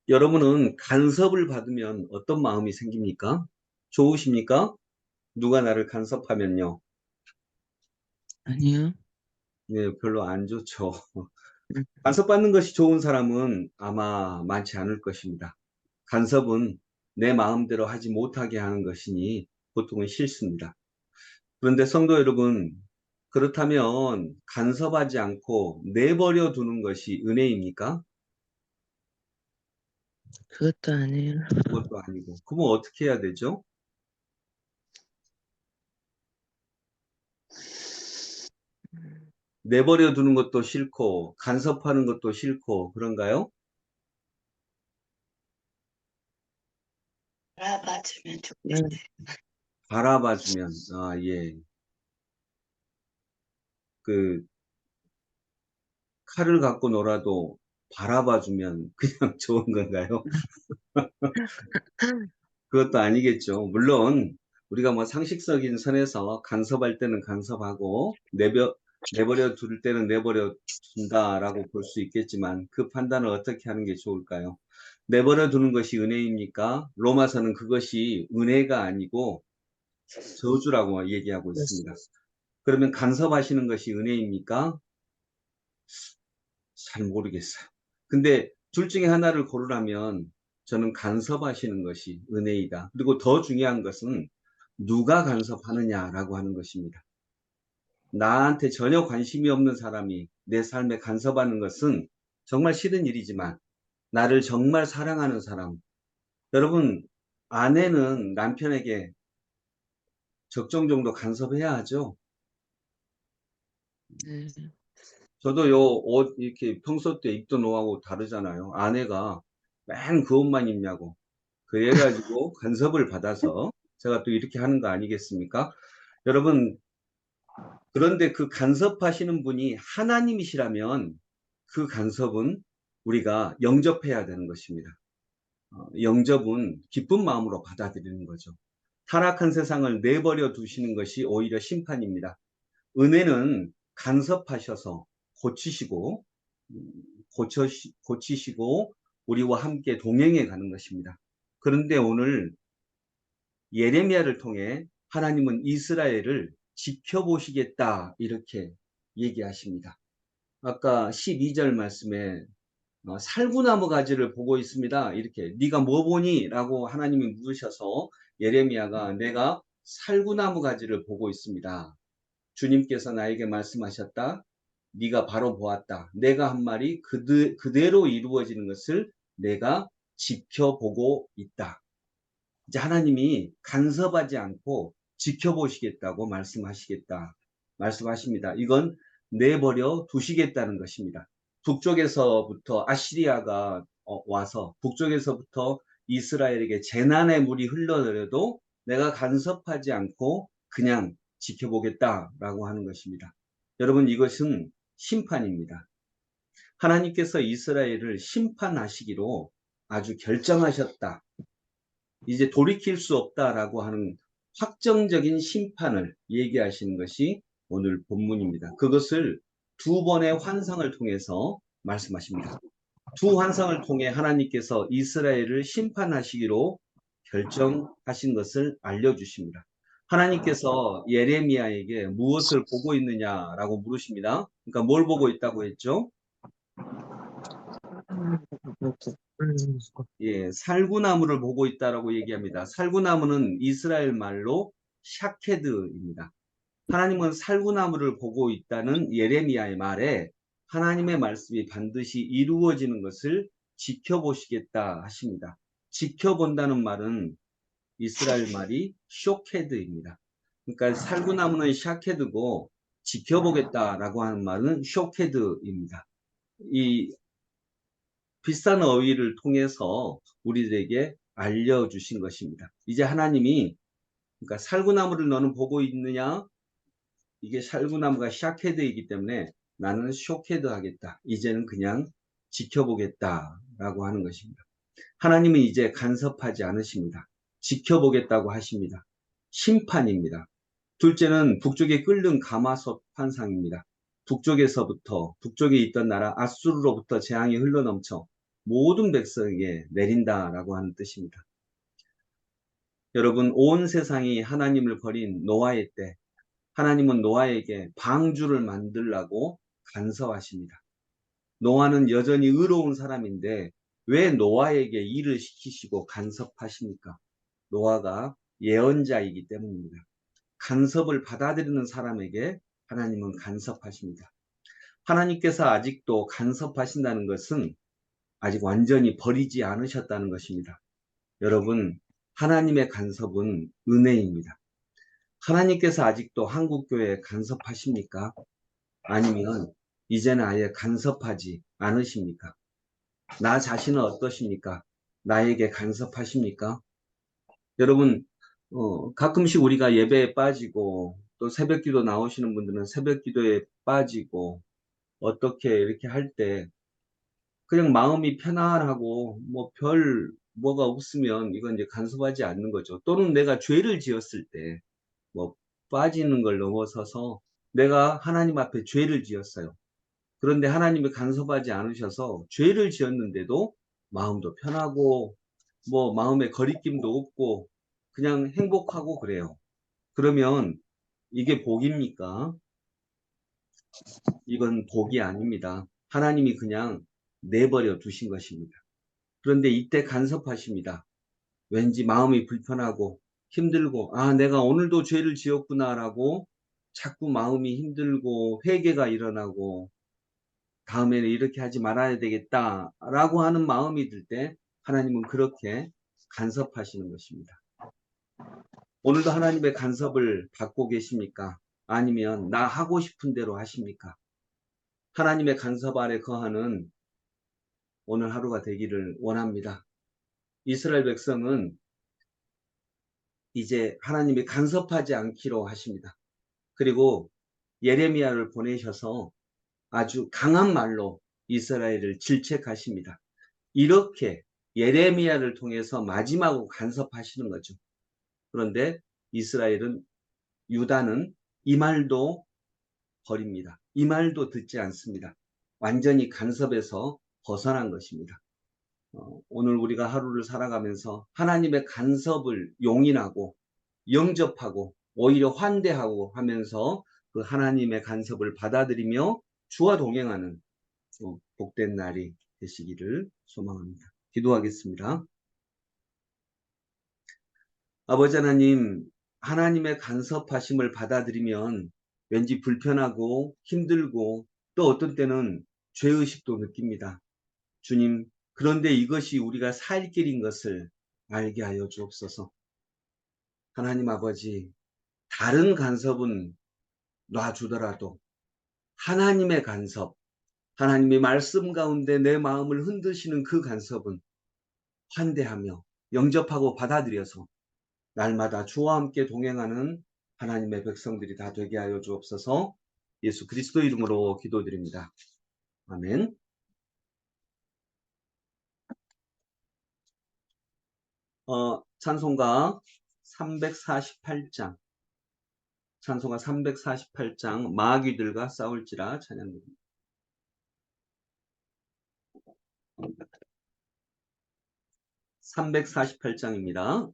여러분은 간섭을 받으면 어떤 마음이 생깁니까? 좋으십니까? 누가 나를 간섭하면요. 아니요. 네, 별로 안 좋죠. 음, 간섭받는 것이 좋은 사람은 아마 많지 않을 것입니다. 간섭은 내 마음대로 하지 못하게 하는 것이니 보통은 싫습니다. 그런데 성도 여러분, 그렇다면 간섭하지 않고 내버려 두는 것이 은혜입니까? 그것도 아니에요. 그것도 아니고. 그러면 어떻게 해야 되죠? 내버려 두는 것도 싫고, 간섭하는 것도 싫고, 그런가요? 알아봐주면 좋겠어요. 바라봐주면, 예. 그, 칼을 갖고 놀아도 바라봐주면 그냥 좋은 건가요? 그것도 아니겠죠. 물론, 우리가 뭐 상식적인 선에서 간섭할 때는 간섭하고, 내버려 둘 때는 내버려 둔다라고 볼 수 있겠지만, 그 판단을 어떻게 하는 게 좋을까요? 내버려 두는 것이 은혜입니까? 로마서는 그것이 은혜가 아니고 저주라고 얘기하고 있습니다. 그러면 간섭하시는 것이 은혜입니까? 잘 모르겠어요. 근데 둘 중에 하나를 고르라면 저는 간섭하시는 것이 은혜이다. 그리고 더 중요한 것은 누가 간섭하느냐라고 하는 것입니다. 나한테 전혀 관심이 없는 사람이 내 삶에 간섭하는 것은 정말 싫은 일이지만 나를 정말 사랑하는 사람. 여러분, 아내는 남편에게 적정 정도 간섭해야 하죠. 네. 저도 요 옷 이렇게 평소 때 입던 옷하고 다르잖아요. 아내가 맨 그 옷만 입냐고. 그래가지고 간섭을 받아서 제가 또 이렇게 하는 거 아니겠습니까? 여러분, 그런데 그 간섭하시는 분이 하나님이시라면 그 간섭은 우리가 영접해야 되는 것입니다. 영접은 기쁜 마음으로 받아들이는 거죠. 타락한 세상을 내버려 두시는 것이 오히려 심판입니다. 은혜는 간섭하셔서 고치시고, 고치시고, 우리와 함께 동행해 가는 것입니다. 그런데 오늘 예레미야를 통해 하나님은 이스라엘을 지켜보시겠다, 이렇게 얘기하십니다. 아까 12절 말씀에 살구나무 가지를 보고 있습니다. 이렇게 네가 뭐 보니? 라고 하나님이 물으셔서 예레미야가 내가 살구나무 가지를 보고 있습니다. 주님께서 나에게 말씀하셨다. 네가 바로 보았다. 내가 한 말이 그대로 이루어지는 것을 내가 지켜보고 있다. 이제 하나님이 간섭하지 않고 지켜보시겠다고 말씀하십니다. 이건 내버려 두시겠다는 것입니다. 북쪽에서부터 아시리아가 와서 북쪽에서부터 이스라엘에게 재난의 물이 흘러내려도 내가 간섭하지 않고 그냥 지켜보겠다라고 하는 것입니다. 여러분, 이것은 심판입니다. 하나님께서 이스라엘을 심판하시기로 아주 결정하셨다. 이제 돌이킬 수 없다라고 하는 확정적인 심판을 얘기하시는 것이 오늘 본문입니다. 그것을 두 번의 환상을 통해서 말씀하십니다. 두 환상을 통해 하나님께서 이스라엘을 심판하시기로 결정하신 것을 알려주십니다. 하나님께서 예레미야에게 무엇을 보고 있느냐라고 물으십니다. 그러니까 뭘 보고 있다고 했죠? 예, 살구나무를 보고 있다라고 얘기합니다. 살구나무는 이스라엘 말로 샤케드입니다. 하나님은 살구나무를 보고 있다는 예레미야의 말에 하나님의 말씀이 반드시 이루어지는 것을 지켜보시겠다 하십니다. 지켜본다는 말은 이스라엘 말이 쇼케드입니다. 그러니까 살구나무는 샤케드고 지켜보겠다라고 하는 말은 쇼케드입니다. 이 비싼 어휘를 통해서 우리들에게 알려주신 것입니다. 이제 하나님이 그러니까 살구나무를 너는 보고 있느냐? 이게 살구나무가 샤케드이기 때문에 나는 쇼케드 하겠다. 이제는 그냥 지켜보겠다라고 하는 것입니다. 하나님은 이제 간섭하지 않으십니다. 지켜보겠다고 하십니다. 심판입니다. 둘째는 북쪽에 끓는 가마솥 환상입니다. 북쪽에 있던 나라 아수르로부터 재앙이 흘러넘쳐 모든 백성에게 내린다라고 하는 뜻입니다. 여러분, 온 세상이 하나님을 버린 노아의 때 하나님은 노아에게 방주를 만들라고 간섭하십니다. 노아는 여전히 의로운 사람인데 왜 노아에게 일을 시키시고 간섭하십니까? 노아가 예언자이기 때문입니다. 간섭을 받아들이는 사람에게 하나님은 간섭하십니다. 하나님께서 아직도 간섭하신다는 것은 아직 완전히 버리지 않으셨다는 것입니다. 여러분, 하나님의 간섭은 은혜입니다. 하나님께서 아직도 한국교회에 간섭하십니까? 아니면 이제는 아예 간섭하지 않으십니까? 나 자신은 어떠십니까? 나에게 간섭하십니까? 여러분, 가끔씩 우리가 예배에 빠지고 또 새벽기도 나오시는 분들은 새벽기도에 빠지고 어떻게 이렇게 할 때 그냥 마음이 편안하고 뭐 별 뭐가 없으면 이건 이제 간섭하지 않는 거죠. 또는 내가 죄를 지었을 때 뭐 빠지는 걸 넘어서서 내가 하나님 앞에 죄를 지었어요. 그런데 하나님이 간섭하지 않으셔서 죄를 지었는데도 마음도 편하고 뭐 마음에 거리낌도 없고 그냥 행복하고 그래요. 그러면 이게 복입니까? 이건 복이 아닙니다. 하나님이 그냥 내버려 두신 것입니다. 그런데 이때 간섭하십니다. 왠지 마음이 불편하고 힘들고 아 내가 오늘도 죄를 지었구나라고 자꾸 마음이 힘들고 회개가 일어나고 다음에는 이렇게 하지 말아야 되겠다라고 하는 마음이 들 때 하나님은 그렇게 간섭하시는 것입니다. 오늘도 하나님의 간섭을 받고 계십니까? 아니면 나 하고 싶은 대로 하십니까? 하나님의 간섭 아래 거하는 오늘 하루가 되기를 원합니다. 이스라엘 백성은 이제 하나님이 간섭하지 않기로 하십니다. 그리고 예레미야를 보내셔서 아주 강한 말로 이스라엘을 질책하십니다. 이렇게 예레미야를 통해서 마지막으로 간섭하시는 거죠. 그런데 이스라엘은 유다는 이 말도 버립니다. 이 말도 듣지 않습니다. 완전히 간섭에서 벗어난 것입니다. 오늘 우리가 하루를 살아가면서 하나님의 간섭을 용인하고 영접하고 오히려 환대하고 하면서 그 하나님의 간섭을 받아들이며 주와 동행하는 복된 날이 되시기를 소망합니다. 기도하겠습니다. 아버지 하나님, 하나님의 간섭하심을 받아들이면 왠지 불편하고 힘들고 또 어떤 때는 죄의식도 느낍니다. 주님, 그런데 이것이 우리가 살 길인 것을 알게 하여 주옵소서. 하나님 아버지, 다른 간섭은 놔주더라도 하나님의 간섭, 하나님의 말씀 가운데 내 마음을 흔드시는 그 간섭은 환대하며 영접하고 받아들여서 날마다 주와 함께 동행하는 하나님의 백성들이 다 되게 하여 주옵소서. 예수 그리스도 이름으로 기도드립니다. 아멘. 찬송가 348장, 찬송가 348장 마귀들과 싸울지라 찬양드립니다. 348장입니다.